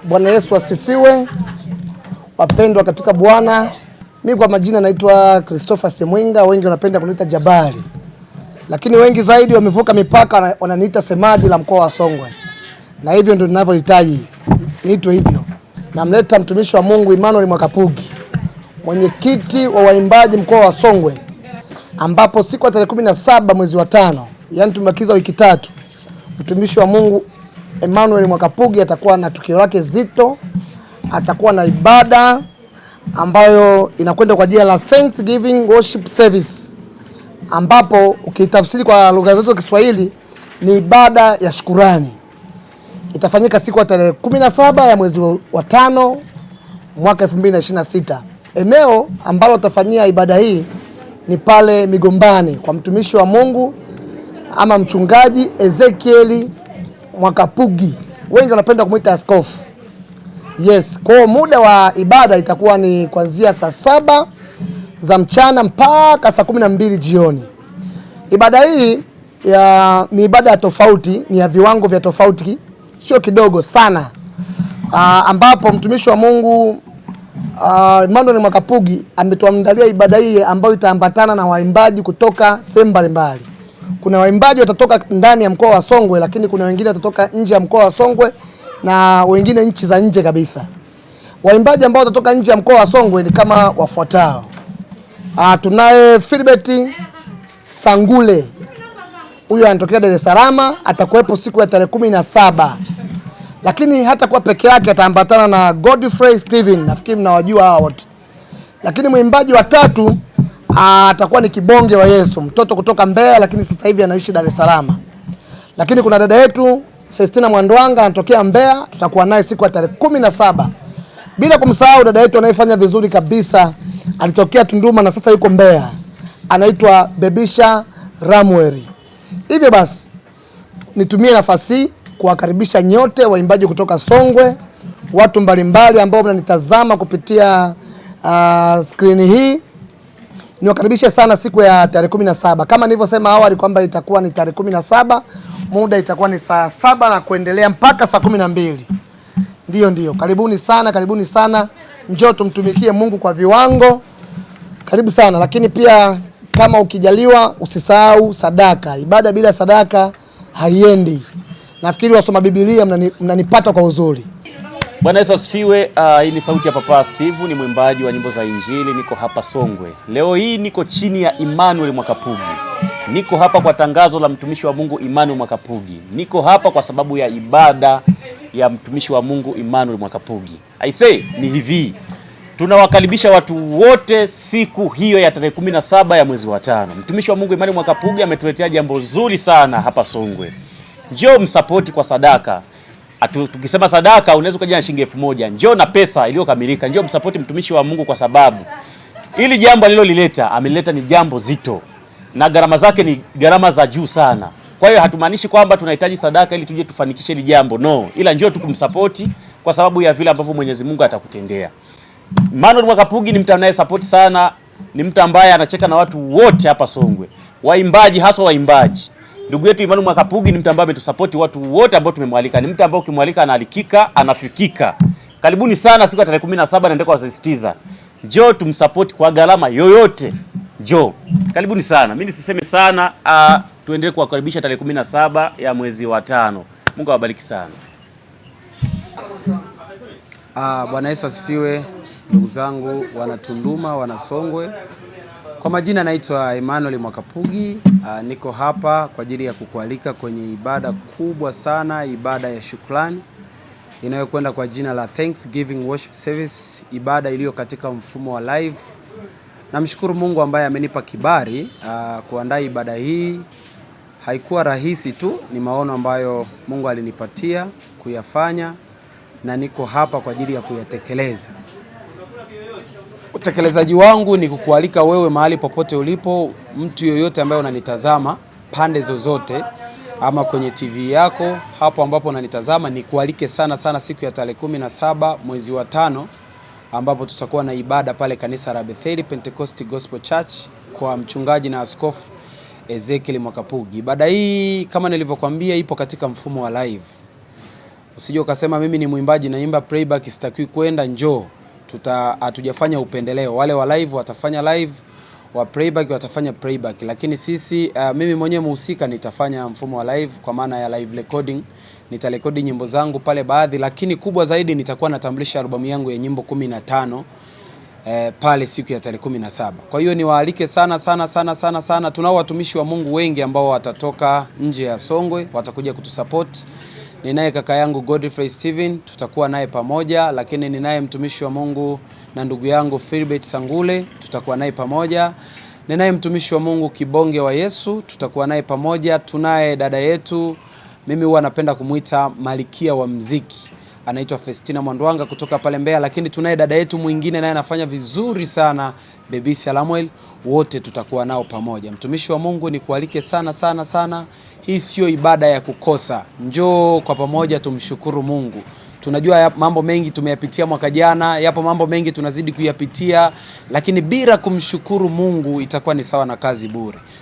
Bwana Yesu asifiwe. Wapendwa katika Bwana, mimi kwa majina naitwa Christopher Semwinga, wengi wanapenda kuniita Jabali. Lakini wengi zaidi wamevuka mipaka wananiita semaji la mkoa wa Songwe. Na hivyo ndio ninavyohitaji niitwe hivyo. Namleta mtumishi wa Mungu Emmanuel Mwakapugi, mwenyekiti wa waimbaji mkoa wa Songwe, ambapo siku ya tarehe 17 mwezi wa 5, yani tumebakiza wiki 3, mtumishi wa Mungu Emmanuel Mwakapugi atakuwa na tukio lake zito. Atakuwa na ibada ambayo inakwenda kwa jina la Thanksgiving Worship Service, ambapo ukitafsiri kwa lugha zetu za Kiswahili ni ibada ya shukrani. Itafanyika siku ya tarehe 17 ya mwezi wa 5 mwaka 2026. Eneo ambalo utafanyia ibada hii ni pale Migombani kwa mtumishi wa Mungu ama mchungaji Ezekiel Mwakapugi. Wengi wanapenda kumuita askofu. Yes, kwa muda wa ibada itakuwa ni kuanzia saa 7 za mchana mpaka saa 12 jioni. Ibada hii ni ibada ya tofauti, ni ya viwango vya tofauti, sio kidogo sana. Ambapo mtumishi wa Mungu Emmanuel Mwakapugi ametuandalia ibada hii ambayo itaambatana na waimbaji kutoka sehemu mbalimbali. Kuna waimbaji watatoka ndani ya mkoa wa Songwe, lakini kuna wengine watatoka nje ya mkoa wa Songwe na wengine nchi za nje kabisa. Waimbaji ambao watatoka nje ya mkoa wa Songwe ni kama wafuatao. Tunaye Philbert Sangule. Huyu anatokea Dar es Salaam, atakuwepo siku ya tarehe 17. Lakini hata kwa peke yake ataambatana na Godfrey Steven, nafikiri mnawajua hao wote. Lakini mwimbaji wa 3 atakuwa ni Kibonge wa Yesu, mtoto kutoka Mbeya lakini sasa hivi anaishi Dar es Salaam. Lakini kuna dada yetu Festina Mwandwanga anatokea Mbeya, tutakuwa naye siku ya tarehe 17. Bila kumsahau dada yetu anayefanya vizuri kabisa, alitokea Tunduma na sasa yuko Mbeya, anaitwa Bebisha Ramweri. Hivyo basi nitumie nafasi kuwakaribisha nyote waimbaji kutoka Songwe, watu mbalimbali ambao mnanitazama kupitia screen hii. Niwakaribishe sana siku ya tarehe 17. Kama nilivyosema awali kwamba itakuwa ni tarehe 17, muda itakuwa ni saa 7 na kuendelea mpaka saa 12. Ndio. Karibuni sana. Njoo tumtumikie Mungu kwa viwango. Karibu sana. Lakini pia kama ukijaliwa usisahau sadaka. Ibada bila sadaka haiendi. Nafikiri wasoma Biblia mnanipata kwa uzuri. Bwana Yesu asifiwe. Hii ni sauti ya Papa Steve, ni mwimbaji wa nyimbo za Injili, niko hapa Songwe. Leo hii niko chini ya Emmanuel Mwakapugi. Niko hapa kwa tangazo la mtumishi wa Mungu Emmanuel Mwakapugi. Niko hapa kwa sababu ya ibada ya mtumishi wa Mungu Emmanuel Mwakapugi. I say ni hivi. Tunawakaribisha watu wote siku hiyo ya tarehe 17 ya mwezi wa 5. Mtumishi wa Mungu Emmanuel Mwakapugi ametuletea jambo zuri sana hapa Songwe. Njoo msapoti kwa sadaka. Tukisema sadaka unaweza kuja na shilingi 1000. Njoo na pesa iliyokamilika. Njoo msapoti mtumishi wa Mungu kwa sababu ili jambo alilolileta amelileta ni jambo zito na gharama zake ni gharama za juu sana. Kwa hiyo hatumaanishi kwamba tunahitaji sadaka ili tuje tufanikishe hili jambo, no. Ila njoo tukumsapoti kwa sababu ya vile ambavyo Mwenyezi Mungu atakutendea. Emmanuel Mwakapugi ni mtu anaye support sana, ni mtu ambaye anacheka na watu wote hapa Songwe. Waimbaji hasa waimbaji. Ndugu yetu Emmanuel Mwakapugi ni mtu ambaye ametusupport watu wote ambao tumemwalika. Ni mtu ambaye ukimwalika analikika, anafikika. Karibuni sana siku ya tarehe 17 naendeka wasisitiza. Njoo tumsupport kwa gharama yoyote. Njoo. Karibuni sana. Mimi nisiseme sana, tuendelee kuwakaribisha tarehe 17 ya mwezi wa 5. Mungu awabariki sana. Bwana Yesu asifiwe. Ndugu zangu wana Tunduma, wana Songwe. Kwa majina naitwa Emmanuel Mwakapugi. Niko hapa kwa ajili ya kukualika kwenye ibada kubwa sana, ibada ya shukrani inayokwenda kwa jina la Thanksgiving Worship Service, ibada iliyo katika mfumo wa live. Namshukuru Mungu ambaye amenipa kibali kuandaa ibada hii. Haikuwa rahisi tu, ni maono ambayo Mungu alinipatia kuyafanya na niko hapa kwa ajili ya kuyatekeleza. Utekelezaji wangu ni kukualika wewe mahali popote ulipo, mtu yoyote ambaye unanitazama pande zozote ama kwenye TV yako hapo ambapo unanitazama, ni kualike sana siku ya tarehe 17 mwezi wa 5 ambapo tutakuwa na ibada pale kanisa la Bethel Pentecost Gospel Church kwa mchungaji na askofu Ezekiel Mwakapugi. Ibada hii kama nilivyokuambia ipo katika mfumo wa live. Usije ukasema mimi ni mwimbaji naimba playback sitakiwi kwenda, njoo. Hatujafanya upendeleo. Wale wa live watafanya live, wa playback watafanya playback, lakini sisi mimi mwenyewe mhusika nitafanya mfumo wa live kwa maana ya live recording. Nitarekodi nyimbo zangu pale baadhi, lakini kubwa zaidi nitakuwa natambulisha albamu yangu ya nyimbo 15 pale siku ya tarehe 17. Kwa hiyo niwaalike sana. Tunao watumishi wa Mungu wengi ambao watatoka nje ya Songwe, watakuja kutusupport. Ninaye kaka yangu Godfrey Steven, tutakuwa naye pamoja, lakini ninaye mtumishi wa Mungu na ndugu yangu Philbert Sangule, tutakuwa naye pamoja. Ninaye mtumishi wa Mungu Kibonge wa Yesu, tutakuwa naye pamoja. Tunaye dada yetu, mimi huwa napenda kumuita Malikia wa muziki, anaitwa Festina Mwandwanga kutoka pale Mbeya, lakini tunaye dada yetu mwingine naye anafanya vizuri sana, Baby Samuel. Wote tutakuwa nao pamoja. Mtumishi wa Mungu ni kualike sana. Hii sio ibada ya kukosa. Njoo kwa pamoja tumshukuru Mungu. Tunajua mambo mengi tumeyapitia mwaka jana, yapo mambo mengi tunazidi kuyapitia, lakini bila kumshukuru Mungu itakuwa ni sawa na kazi bure.